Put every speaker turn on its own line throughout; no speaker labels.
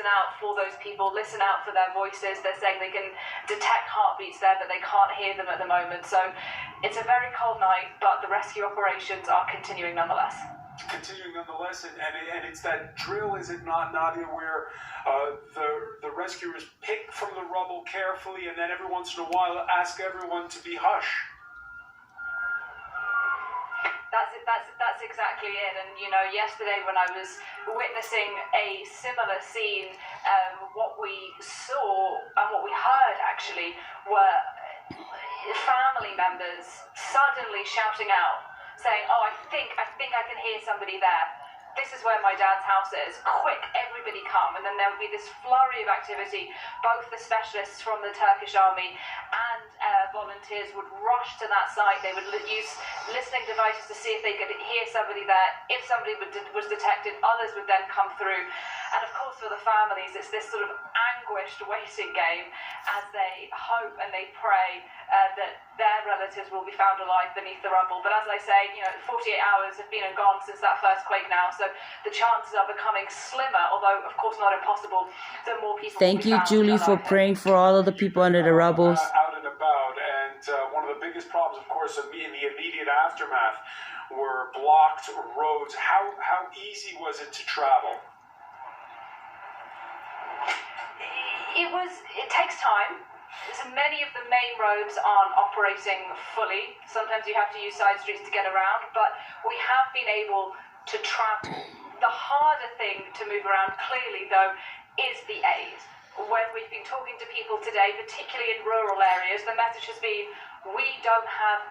out for those people, listen out for their voices. They're saying they can detect heartbeats there, but they can't hear them at the moment. So it's a very cold night, but the rescue operations are continuing nonetheless.
And it's that drill, is it not, Nadia, where the rescuers pick from the rubble carefully and then every once in a while ask everyone to be hush?
That's exactly it. And yesterday when I was witnessing a similar scene, what we saw and what we heard actually were family members suddenly shouting out, saying, "Oh, I think I can hear somebody there. This is where my dad's house is. Quick, everybody come." And then there would be this flurry of activity. Both the specialists from the Turkish army and volunteers would rush to that site. They would use listening devices to see if they could hear somebody there. If somebody was detected, others would then come through. And of course, for the families, it's this sort of anguished waiting game as they hope and they pray that their relatives will be found alive beneath the rubble. But as I say, 48 hours have been and gone since that first quake now, so the chances are becoming slimmer, although of course not impossible, that more people
Thank you, Julie, for praying for all of the people under the rubbles.
Out and about, and one of the biggest problems, of course, in the immediate aftermath were blocked roads. How easy was it to travel?
It takes time. So many of the main roads aren't operating fully. Sometimes you have to use side streets to get around, but we have been able to travel. The harder thing to move around, clearly, though, is the aid. When we've been talking to people today, particularly in rural areas, the message has been, we don't have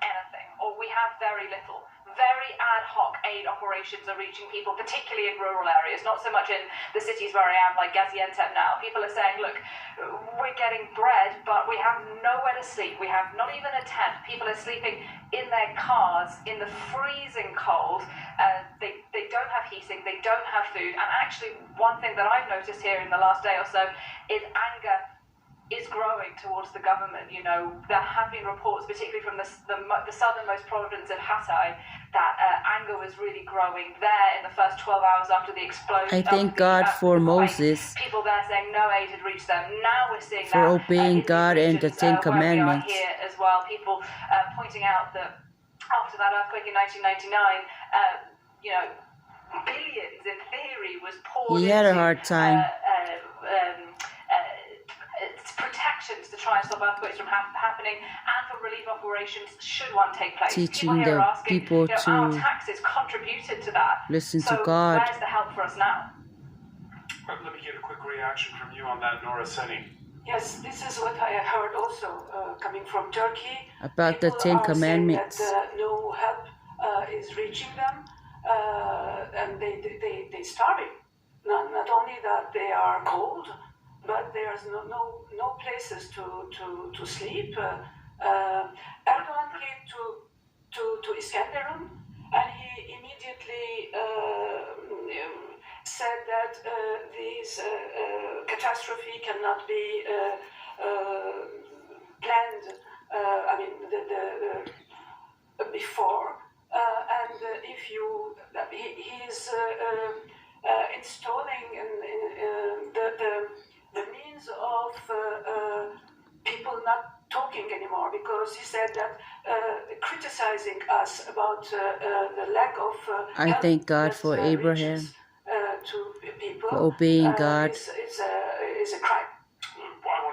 anything, or we have very little. Very ad hoc aid operations are reaching people, particularly in rural areas, not so much in the cities where I am, like Gaziantep now. People are saying, look, we're getting bread, but we have nowhere to sleep. We have not even a tent. People are sleeping in their cars in the freezing cold. They don't have heating, they don't have food. And actually, one thing that I've noticed here in the last day or so is anger is growing towards the government. There have been reports, particularly from the southernmost province of Hatay, that anger was really growing there in the first 12 hours after the explosion.
I thank God for Moses,
people there saying no aid had reached them. Now we're seeing
for
that
obeying God and the Ten Commandments.
Here as well, people pointing out that after that earthquake in 1999, billions in theory was poured.
He had a hard time.
Protections to try and stop earthquakes from happening, and for relief operations should one take place.
Teaching the people to
our taxes contributed to that.
Listen to God.
Where's the help for us now?
Let me get a quick reaction from you on that, Nora Seni.
Yes, this is what I have heard also coming from Turkey.
About the Ten Commandments.
That no help is reaching them, and they starving. Not only that they are cold, but there's no places to sleep. Erdogan came to Iskenderun, and he immediately said that this catastrophe cannot be planned. Before, and if he's installing the means of people not talking anymore, because he said that criticizing us about the lack of
I thank God for Abraham,
to people,
for obeying God,
is a crime.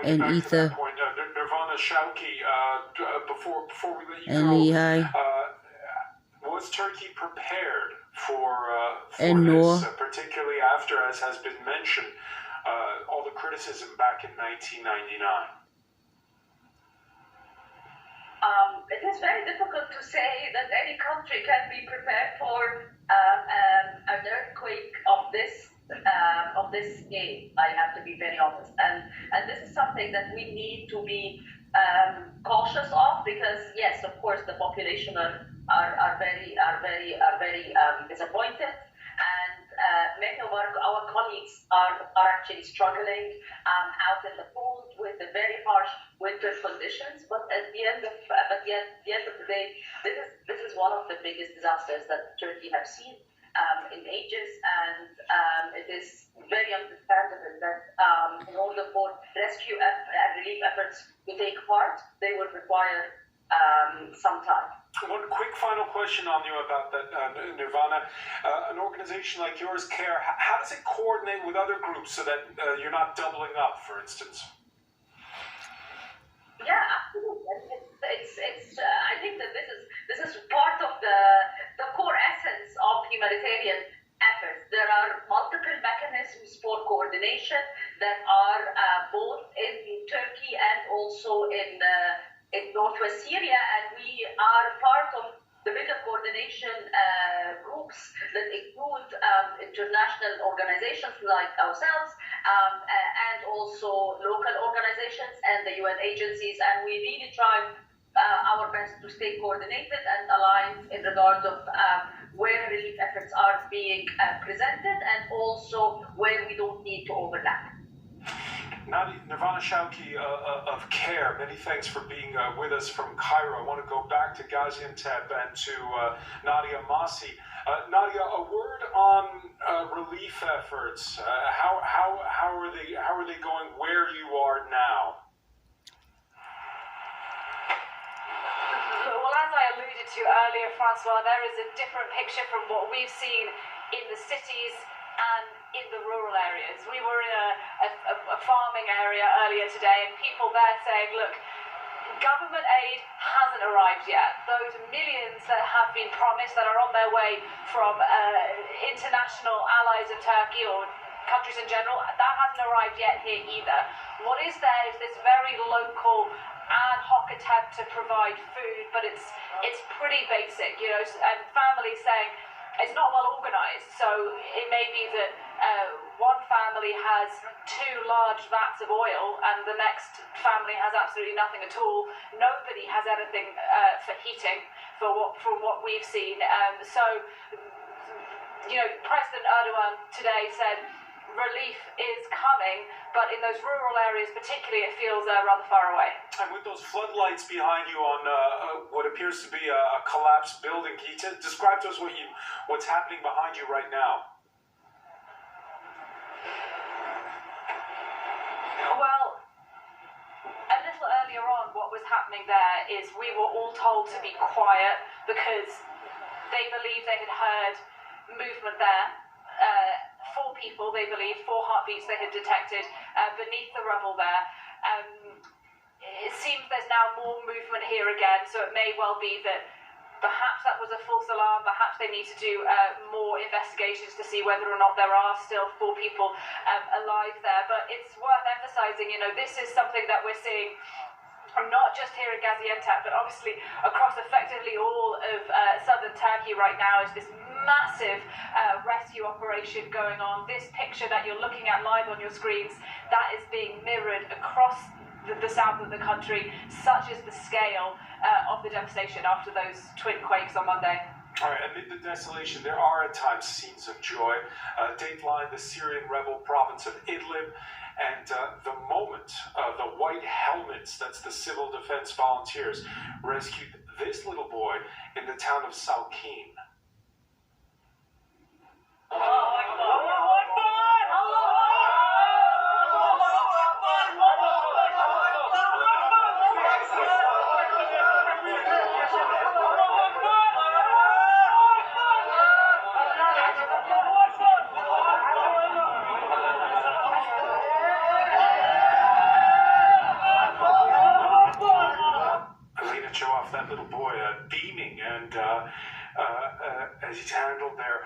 and Ether,
Nirvana Shauki, before we let you
and
go,
Lehi,
was Turkey prepared for
and
this,
Noah,
particularly after, as has been mentioned, all the criticism back in 1999?
It is very difficult to say that any country can be prepared for an earthquake of this scale. I have to be very honest, and this is something that we need to be cautious of, because yes, of course, the population are very disappointed, and many of our colleagues are actually struggling out in the cold with the very harsh winter conditions. But at the end of the day, this is one of the biggest disasters that Turkey has seen, in ages, and it is very understandable that in order for rescue and relief efforts to take part, they will require some time.
One quick final question on you about that, Nirvana. An organization like yours, CARE, how does it coordinate with other groups so that you're not doubling up, for instance?
Yeah, absolutely. I think that this is part of the core essence of humanitarian efforts. There are multiple mechanisms for coordination that are both in Turkey and also in northwest Syria, and we are part of the bigger coordination groups that include international organizations like ourselves and also local organizations and the UN agencies, and we really try our best to stay coordinated and aligned in regards of where relief efforts are being presented and also where we don't need to overlap.
Nirvana Shawki of CARE, many thanks for being with us from Cairo. I want to go back to Gaziantep and to Nadia Masi. Nadia, a word on relief efforts. How are they going where you are now?
Well, as I alluded to earlier, Francois, there is a different picture from what we've seen in the cities and in the rural areas. We were in a farming area earlier today, and people there saying, look, government aid hasn't arrived yet. Those millions that have been promised that are on their way from international allies of Turkey or countries in general, that hasn't arrived yet here either. What is there is this very local ad hoc attempt to provide food, but it's pretty basic, you know, and families saying it's not well organized. So it may be that one family has 2 large vats of oil and the next family has absolutely nothing at all. Nobody has anything for heating from what we've seen. So, you know, President Erdogan today said relief is coming, but in those rural areas particularly, it feels rather far away.
And with those floodlights behind you on what appears to be a collapsed building, can you describe to us what's happening behind you right now?
Well, a little earlier on, what was happening there is we were all told to be quiet because they believed they had heard movement there. 4 people, they believe, 4 heartbeats they had detected beneath the rubble there. It seems there's now more movement here again, so it may well be that perhaps that was a false alarm, perhaps they need to do more investigations to see whether or not there are still 4 people alive there. But it's worth emphasizing, you know, this is something that we're seeing not just here in Gaziantep, but obviously across effectively all of southern Turkey right now is this massive rescue operation going on. This picture that you're looking at live on your screens, that is being mirrored across the south of the country. Such is the scale of the devastation after those twin quakes on Monday.
All right, amid the desolation, there are at times scenes of joy. Dateline, the Syrian rebel province of Idlib, and the moment the white helmets, that's the civil defense volunteers, rescued this little boy in the town of Salkin. That little boy beaming and as he's handled there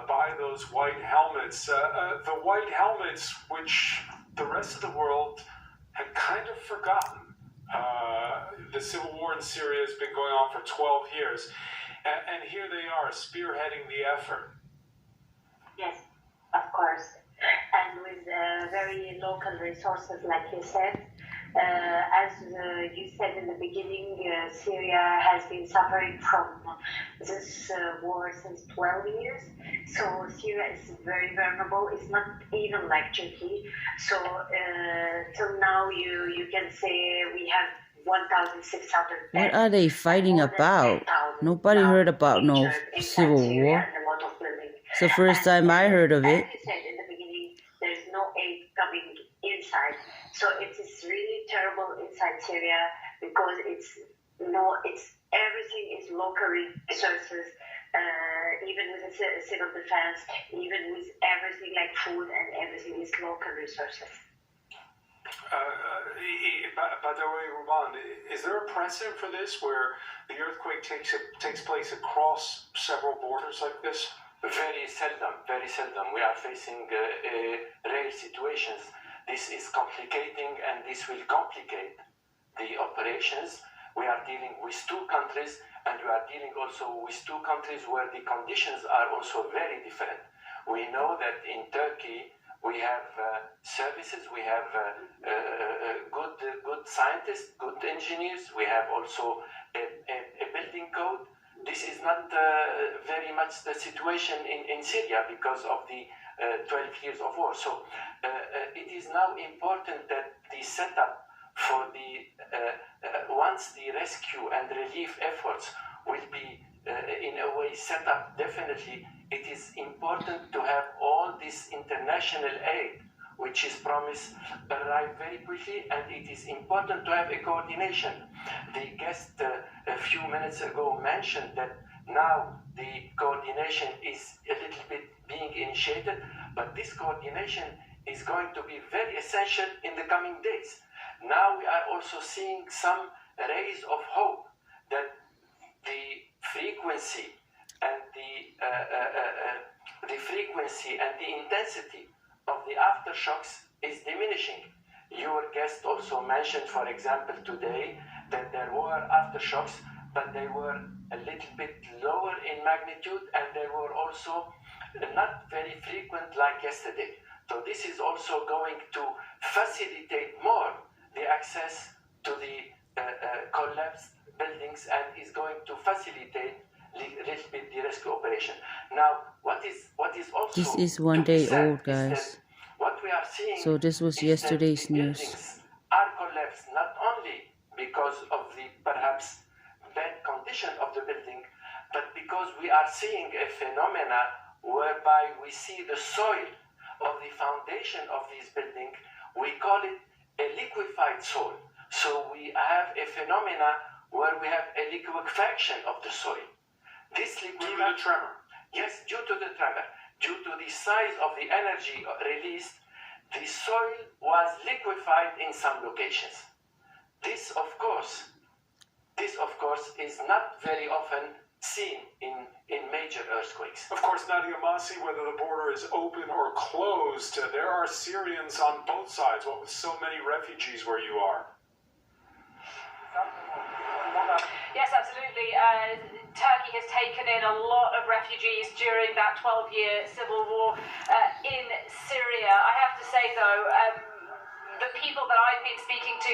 by those white helmets. The white helmets which the rest of the world had kind of forgotten. The civil war in Syria has been going on for 12 years, and here they are spearheading the effort.
Yes, of course, and with very local resources, like you said. As you said in the beginning, Syria has been suffering from this war since 12 years. So Syria is very vulnerable. It's not even like Turkey. So till now, you can say we have 1,600.
What are they fighting about? Nobody heard about no civil war. It's the first time I heard of it.
As you said in the beginning, there's no aid coming inside. So it is really terrible inside Syria because it's everything is local resources, even with the civil defense, even with everything like food and everything is local resources.
By the way, Ruban, is there a precedent for this where the earthquake takes place across several borders like this?
Very seldom, very seldom. We are facing rare situations. This is complicating and this will complicate the operations. We are dealing with two countries and we are dealing also with two countries where the conditions are also very different. We know that in Turkey we have services, we have good scientists, good engineers, we have also a building code. This is not very much the situation in Syria because of the 12 years of war. So it is now important that the setup for the once the rescue and relief efforts will be in a way set up, definitely it is important to have all this international aid which is promised arrive very quickly, and it is important to have a coordination. The guest a few minutes ago mentioned that now the coordination is a little bit being initiated, but this coordination is going to be very essential in the coming days. Now we are also seeing some rays of hope that the frequency and the intensity of the aftershocks is diminishing. Your guest also mentioned, for example, today that there were aftershocks, but they were a little bit lower in magnitude and they were also not very frequent like yesterday. So this is also going to facilitate more the access to the collapsed buildings and is going to facilitate a little bit the rescue operation. Now, what is also
This is 1 day old, guys.
What we are seeing
So this was yesterday's news.
Are collapsed not only because of the perhaps bad condition of the building, but because we are seeing a phenomena whereby we see the soil of the foundation of this building. We call it a liquefied soil. So we have a phenomena where we have a liquefaction of the soil. This
Due to the tremor.
Yes, due to the tremor, due to the size of the energy released, the soil was liquefied in some locations. This, of course, is not very often seen in major earthquakes.
Of course, Nadia Masi, whether the border is open or closed, there are Syrians on both sides, what with so many refugees where you are.
Yes, absolutely. Turkey has taken in a lot of refugees during that 12-year civil war in Syria. I have to say, though, the people that I've been speaking to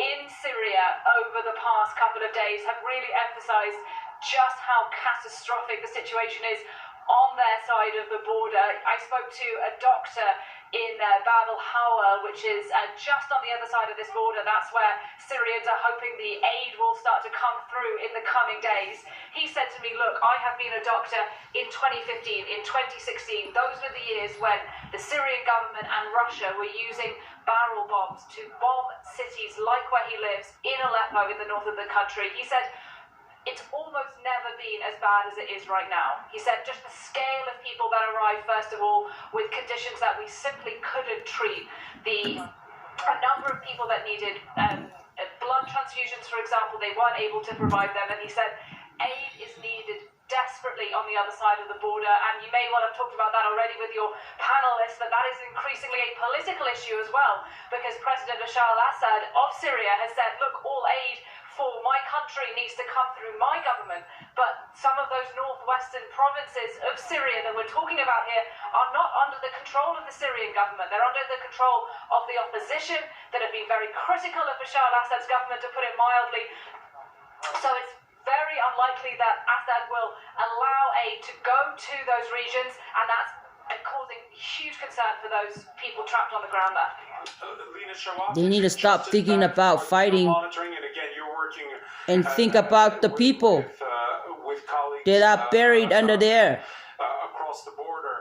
in Syria over the past couple of days have really emphasized just how catastrophic the situation is on their side of the border. I spoke to a doctor in Bab al-Hawa, which is just on the other side of this border. That's where Syrians are hoping the aid will start to come through in the coming days. He said to me, look, I have been a doctor in 2015, in 2016. Those were the years when the Syrian government and Russia were using barrel bombs to bomb cities like where he lives in Aleppo in the north of the country. He said, it's almost never been as bad as it is right now. He said just the scale of people that arrived, first of all, with conditions that we simply couldn't treat. A number of people that needed blood transfusions, for example, they weren't able to provide them. And he said aid is needed desperately on the other side of the border. And you may well have talked about that already with your panelists, that that is increasingly a political issue as well, because President Bashar al-Assad of Syria has said, look, all aid for my country needs to come through my government. But some of those northwestern provinces of Syria that we're talking about here are not under the control of the Syrian government. They're under the control of the opposition that have been very critical of Bashar al-Assad's government, to put it mildly. So it's very unlikely that Assad will allow aid to go to those regions, and that's causing huge concern for those people trapped on the ground there.
They need to stop thinking about fighting and think about the people that are buried under there.
Across the border,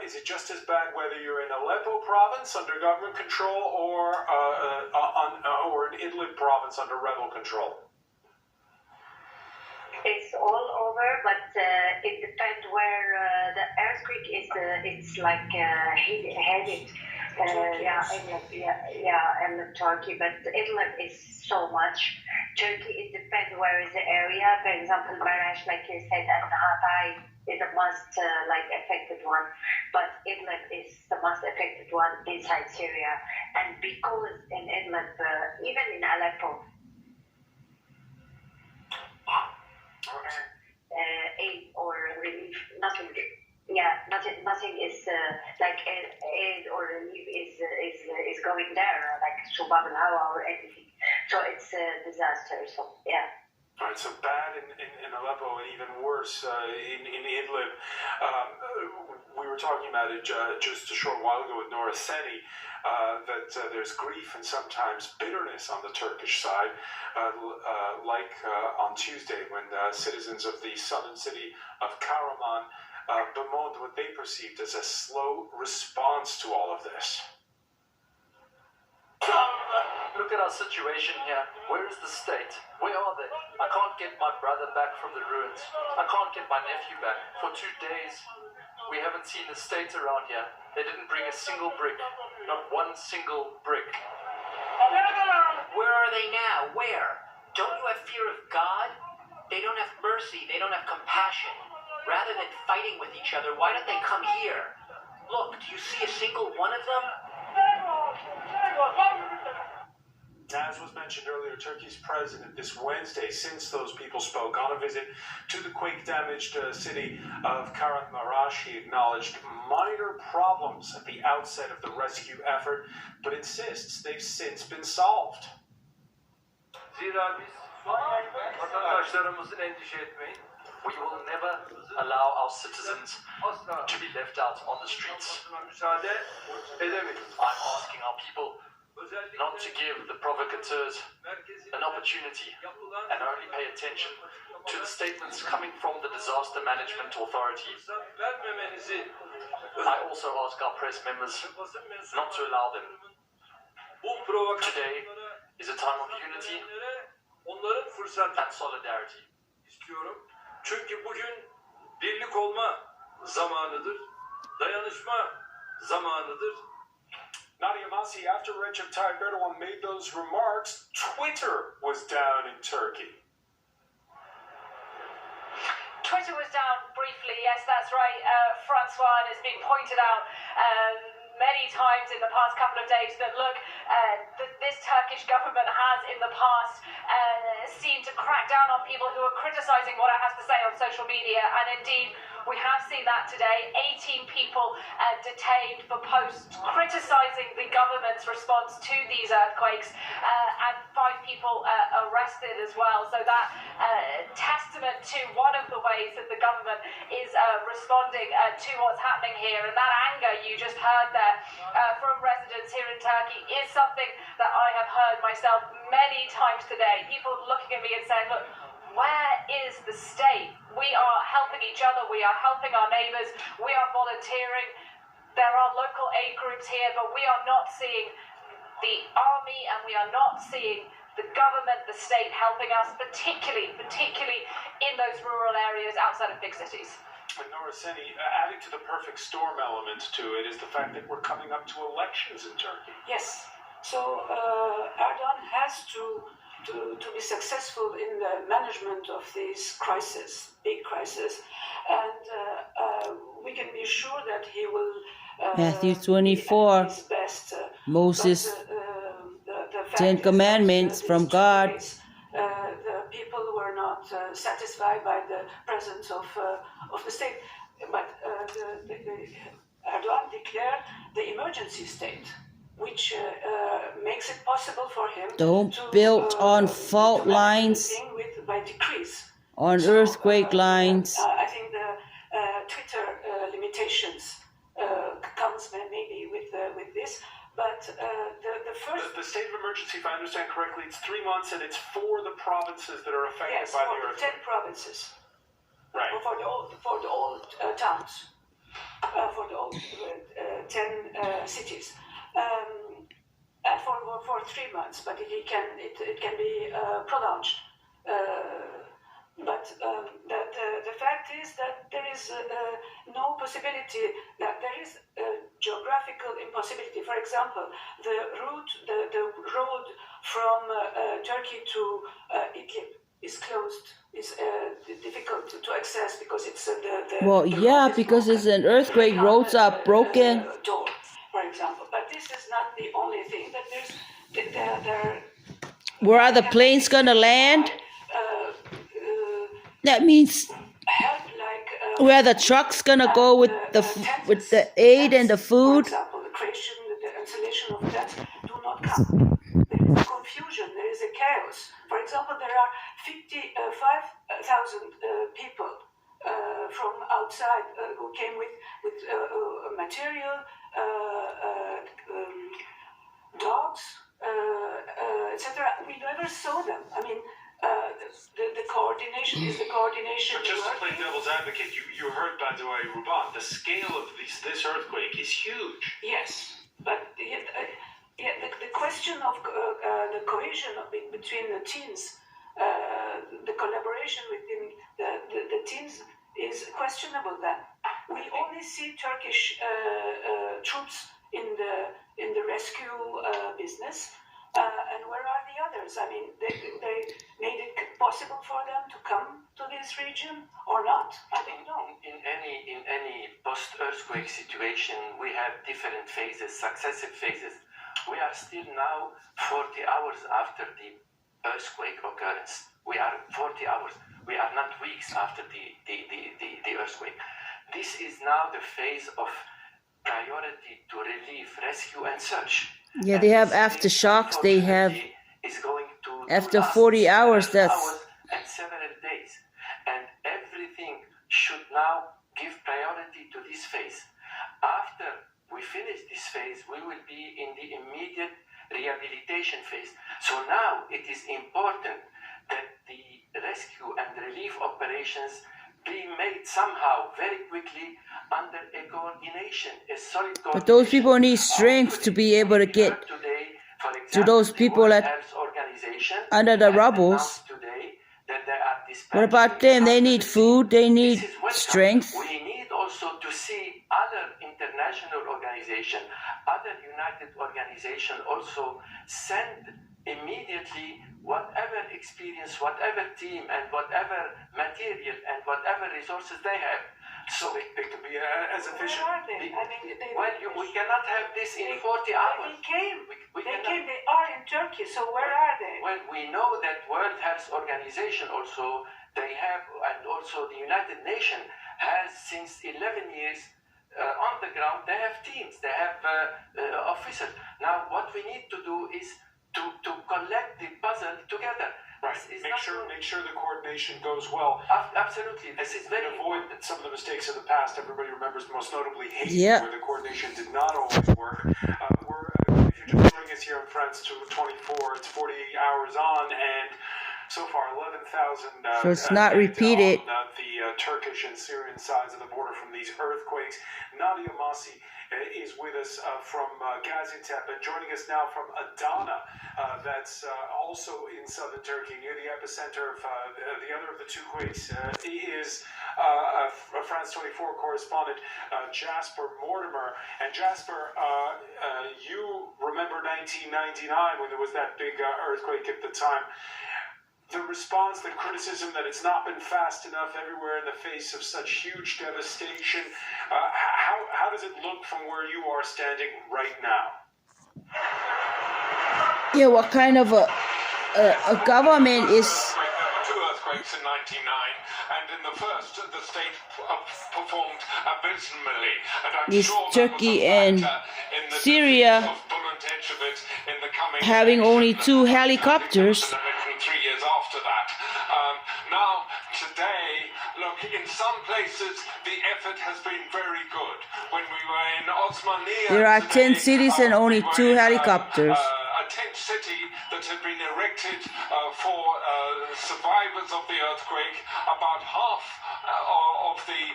is it just as bad whether you're in Aleppo province under government control or in Idlib province under rebel control?
It's all over, but it depends where the earthquake is. It's like headed. And Turkey, but Idlib is so much. Turkey, it depends where is the area. For example, Marash, like you said, and Hatay is the most affected one, but Idlib is the most affected one inside Syria. And because in Idlib, even in Aleppo, aid or relief, nothing. Yeah, nothing is like aid or relief is going there, like Subab al Hawa or anything. So it's a disaster. So yeah.
All right, so bad in Aleppo and even worse in Idlib. We were talking about it just a short while ago with Nora Seni, that there's grief and sometimes bitterness on the Turkish side, like on Tuesday when citizens of the southern city of Karaman bemoaned what they perceived as a slow response to all of this.
Look at our situation here. Where is the state? Where are they? I can't get my brother back from the ruins. I can't get my nephew back. For 2 days, we haven't seen the state around here. They didn't bring a single brick. Not one single brick.
Where are they now? Where? Don't you have fear of God? They don't have mercy. They don't have compassion. Rather than fighting with each other, why don't they come here? Look, do you see a single one of them?
As was mentioned earlier, Turkey's president this Wednesday, since those people spoke, on a visit to the quake-damaged city of Kahramanmaraş, he acknowledged minor problems at the outset of the rescue effort, but insists they've since been solved.
Zira biz vatandaşlarımızın endişe etmeyin. We will never allow our citizens to be left out on the streets. I'm asking our people not to give the provocateurs an opportunity and only pay attention to the statements coming from the Disaster Management Authority. I also ask our press members not to allow them. Today is a time of unity and solidarity.
Çünkü bugün birlik olma zamanıdır, dayanışma zamanıdır.
Nadia Masi, after Recep Tayyip Erdogan made those remarks, Twitter was down in Turkey.
Twitter was down briefly, yes, that's right, Francois, and it's been pointed out many times in the past couple of days that, look, this Turkish government has in the past seemed to crack down on people who are criticising what it has to say on social media, and indeed we have seen that today. 18 people detained for posts criticising the government's response to these earthquakes, and 5 people arrested as well. So that testament to one of the ways that the government is responding to what's happening here, and that anger you just heard there from residents here in Turkey is something that I have heard myself many times today. People looking at me and saying, look, where is the state? We are helping each other, we are helping our neighbours, we are volunteering, there are local aid groups here, but we are not seeing the army and we are not seeing the government, the state helping us, particularly in those rural areas outside of big cities.
And Nora Seni, adding to the perfect storm element to it is the fact that we're coming up to elections in Turkey.
Yes. So Erdogan has to be successful in the management of these crises, big crises, and we can be sure that he will
Matthew 24,
his best.
Moses,
the
10 Commandments from God.
The people were not satisfied by the presence of the state, but Erdogan declared the emergency state, which makes it possible for him
Built on fault lines,
by decrees,
on earthquake lines.
I think the Twitter limitations comes maybe with this, but the first...
The state of emergency, if I understand correctly, it's 3 months and it's for the provinces that are affected by the
for
earthquake.
10 provinces.
Right.
For the old towns. for the 10 cities. For 3 months, but it can be prolonged. But the fact is that there is no possibility, that there is a geographical impossibility. For example, the road from Turkey to Idlib is closed. It's difficult to access because it's
Well, yeah, because it's an earthquake. Roads are broken.
Door, for example. But this is not the only thing. That there.
Where are the planes gonna land? That means where the truck's gonna go with the aid and the food.
For example, the creation, the installation of that do not come. There is a confusion. There is a chaos. For example, there are 55,000 people from outside who came with material, dogs, etc. We never saw them. I mean, the coordination is the coordination.
But just to play devil's advocate, you heard, by the way, Ruban, the scale of this earthquake is huge.
Yes, but the question of the cohesion between the teams, the collaboration within the teams is questionable. Then we only see Turkish troops in the rescue business. And where are the others? I mean, they made it possible for them to come to this region or not? I don't know.
In any post-earthquake situation, we have different phases, successive phases. We are still now 40 hours after the earthquake occurrence. We are 40 hours. We are not weeks after the earthquake. This is now the phase of priority to relief, rescue, and search.
Yeah, they have aftershocks. They have after 40 hours. That's
and several days, and everything should now give priority to this phase. After we finish this phase, we will be in the immediate rehabilitation phase. So now it is important that the rescue and relief operations be made somehow very quickly under a coordination, a solid coordination.
But those people need strength to be able to get to those people under the rubbles. What about them? They need food, they need strength.
We need also to see other international organizations, other united organizations also send immediately whatever experience, whatever team, and whatever material, and whatever resources they have. So
they can be as efficient.
Where are they? I mean,
we cannot have this in 40 hours.
They came. They are in Turkey. So where are they?
Well, we know that World Health Organization also, they have, and also the United Nations has since 11 years on the ground, they have teams, they have officers. Now, what we need to do is to collect the puzzle together.
Right. Make sure the coordination goes well.
Absolutely. This is very
avoid some of the mistakes of the past. Everybody remembers, most notably Haiti,
yeah,
where the coordination did not always work. If you're just joining us here in France 24, it's 48 hours on, and so far 11,000
so it's not repeated
on the Turkish and Syrian sides of the border from these earthquakes. Nadia Massi is with us from Gaziantep, and joining us now from Adana, that's also in southern Turkey, near the epicenter of the other of the two quakes, is France 24 correspondent Jasper Mortimer. And Jasper, you remember 1999 when there was that big earthquake at the time. The response, the criticism that it's not been fast enough everywhere in the face of such huge devastation. How does it look from where you are standing right now?
Yeah, what kind of a government is...
Two earthquakes in 99, and in the first, the state performed abysmally. And
Is Turkey and Syria having only 2 helicopters?
3 years after that. Now, today, look, in some places, the effort has been very good. When we were in Osmaniye,
there are 10 cities and only 2 helicopters.
A tent city that had been erected collected for survivors of the earthquake. About half of the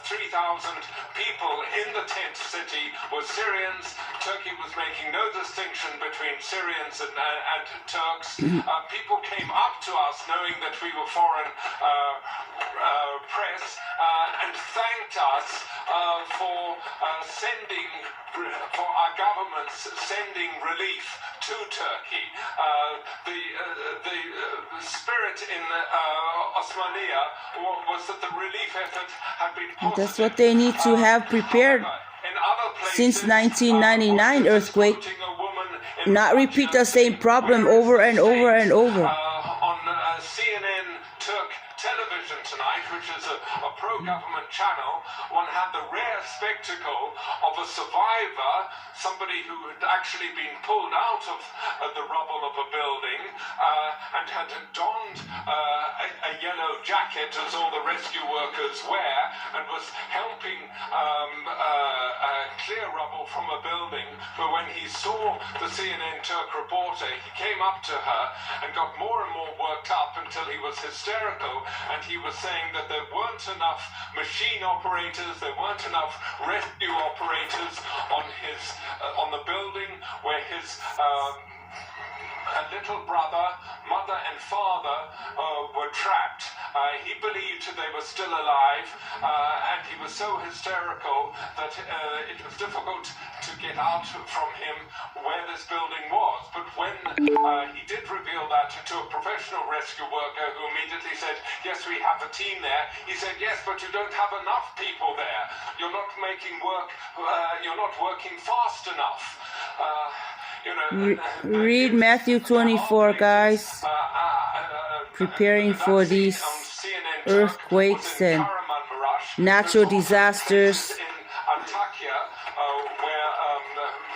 3,000 people in the tent city were Syrians. Turkey was making no distinction between Syrians and Turks. People came up to us knowing that we were foreign press and thanked us for our governments sending relief to Turkey. The spirit in Osmania was that the relief effort had been positive.
That's what they need to have prepared since 1999 earthquake. Not repeat the same problem over and over and over.
On CNN Turk television tonight, which is a pro-government channel, one had the rare spectacle of a survivor, somebody who had actually been pulled out of the rubble of a building and had donned a yellow jacket, as all the rescue workers wear, and was helping clear rubble from a building. But when he saw the CNN Turk reporter, he came up to her and got more and more worked up until he was hysterical, and he was saying that there weren't enough machine operators, there weren't enough rescue operators on the building where his little brother, mother and father were trapped. He believed they were still alive, and he was so hysterical that it was difficult to get out from him where this building was. But when he did reveal that to a professional rescue worker who immediately said, yes, we have a team there, he said, yes, but you don't have enough people there. You're not making work, you're not working fast enough.
Read Matthew 24, guys. Preparing for these earthquakes and natural disasters.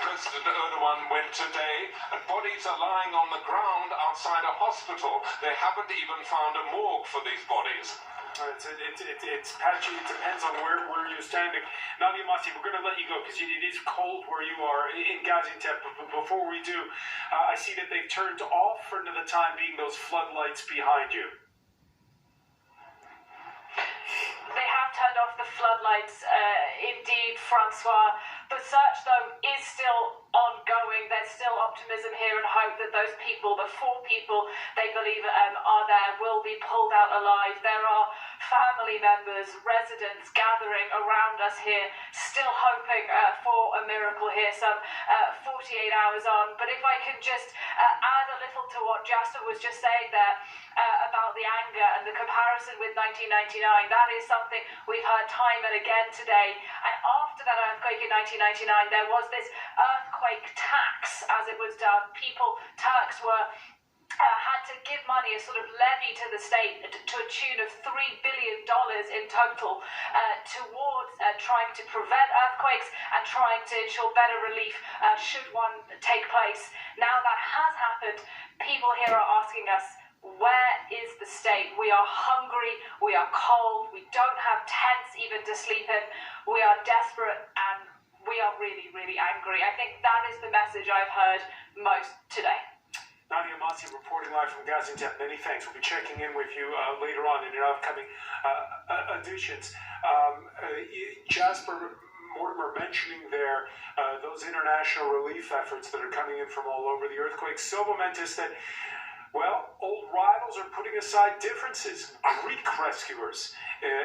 President Erdogan went today, and bodies are lying on the ground outside a hospital. They haven't even found a morgue for these bodies.
It's patchy. It depends on where you're standing. Nadia Masi, we're going to let you go because it is cold where you are in Gaziantep. But before we do, I see that they've turned off for the time being those floodlights behind you.
They have turned off the floodlights, indeed, Francois. The search, though, is still ongoing. There's still optimism here and hope that those people, the 4 people they believe are there, will be pulled out alive. There are family members, residents gathering around us here, still hoping for a miracle here, some 48 hours on. But if I can just add a little to what Jasper was just saying there about the anger and the comparison with 1999, that is something we've heard time and again today. And after that earthquake in 1999, there was this earthquake tax, as it was done. Turks were had to give money, a sort of levy to the state to a tune of $3 billion in total towards trying to prevent earthquakes and trying to ensure better relief should one take place. Now that has happened, people here are asking us, where is the state? We are hungry, we are cold, we don't have tents even to sleep in, we are desperate, and we are really, really angry. I think that is the message I've heard most today.
Nadia Masi reporting live from Gaziantep. Many thanks. We'll be checking in with you later on in your upcoming editions. Jasper Mortimer mentioning there those international relief efforts that are coming in from all over. The earthquake so momentous that, well, old rivals are putting aside differences. Greek rescuers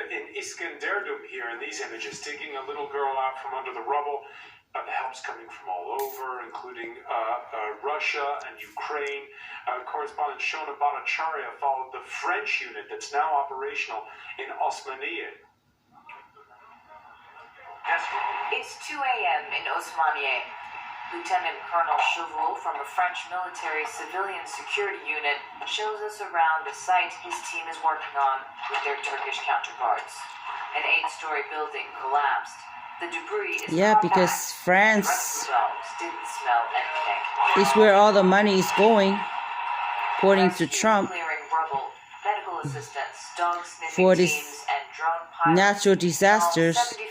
in Iskenderdun here in these images, digging a little girl out from under the rubble. The help's coming from all over, including Russia and Ukraine. Correspondent Shona Bhattacharya followed the French unit that's now operational in Osmaniye.
It's 2 a.m. in Osmaniye. Lieutenant Colonel Chauveau from a French military civilian security unit shows us around the site his team is working on with their Turkish counterparts. An 8-story building collapsed. The debris is
because France
didn't smell anything.
is where all the money is going, according to Trump,
Clearing rubble, medical assistance, dog sniffing
for this
teams, and drone pilots.
natural disasters.
74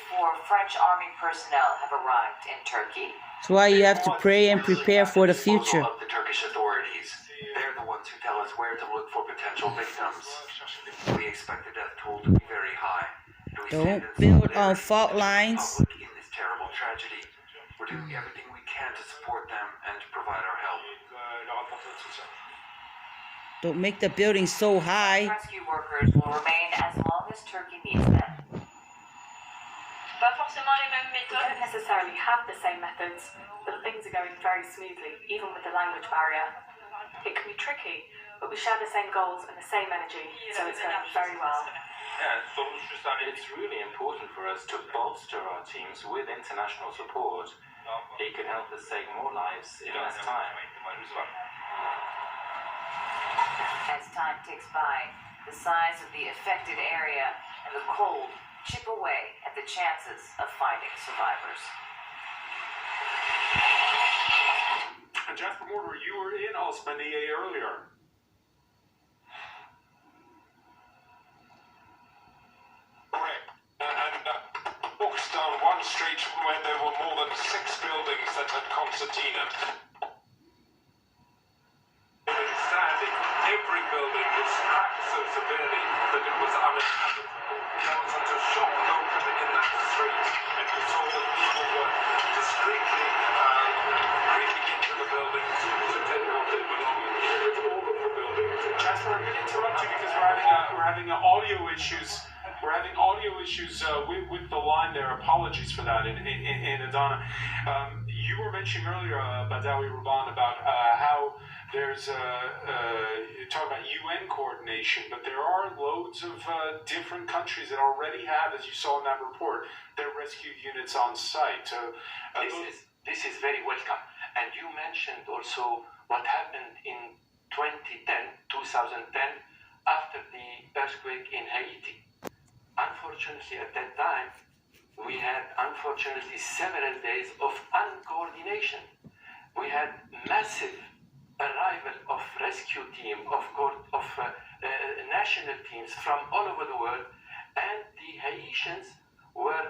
French army personnel have arrived in Turkey.
That's why you have to pray and prepare for the future.
Of the Turkish authorities, they're the ones who
Don't build on fault lines.
In this terrible tragedy, we're doing everything we can to support them and to provide our help.
Don't make the building so high.
Rescue workers will remain as long as Turkey needs them.
Pas forcément les mêmes méthodes. We don't necessarily have the same methods, but things are going very smoothly, even with the language barrier. It can be tricky, but we share the same goals and the same energy, so it's going very well.
It's really important for us to bolster our teams with international support. It could help us save more lives in less time.
As time ticks by, the size of the affected area and the cold chip away at the chances of finding survivors.
Jasper Mortar, you were in Osmaniye earlier.
Correct. And walked down one street where there were more than 6 buildings that had concertina.
Standing, every building was cracked so severely that it was uninhabitable. There was such a shock open in that street, and we saw that people were discreetly creeping into the buildings to take what they belonged to all of the buildings.
Jasper, I'm going to interrupt you because we're having audio issues. We're having audio issues with the line there. Apologies for that in Adana. You were mentioning earlier, Badawi Ruban, about how there's you're talking about UN coordination, but there are loads of different countries that already have, as you saw in that report, their rescue units on site.
This is very welcome. And you mentioned also what happened in 2010, after the earthquake in Haiti. Unfortunately, at that time, we had several days of uncoordination. We had massive arrival of rescue team, of national teams from all over the world, and the Haitians were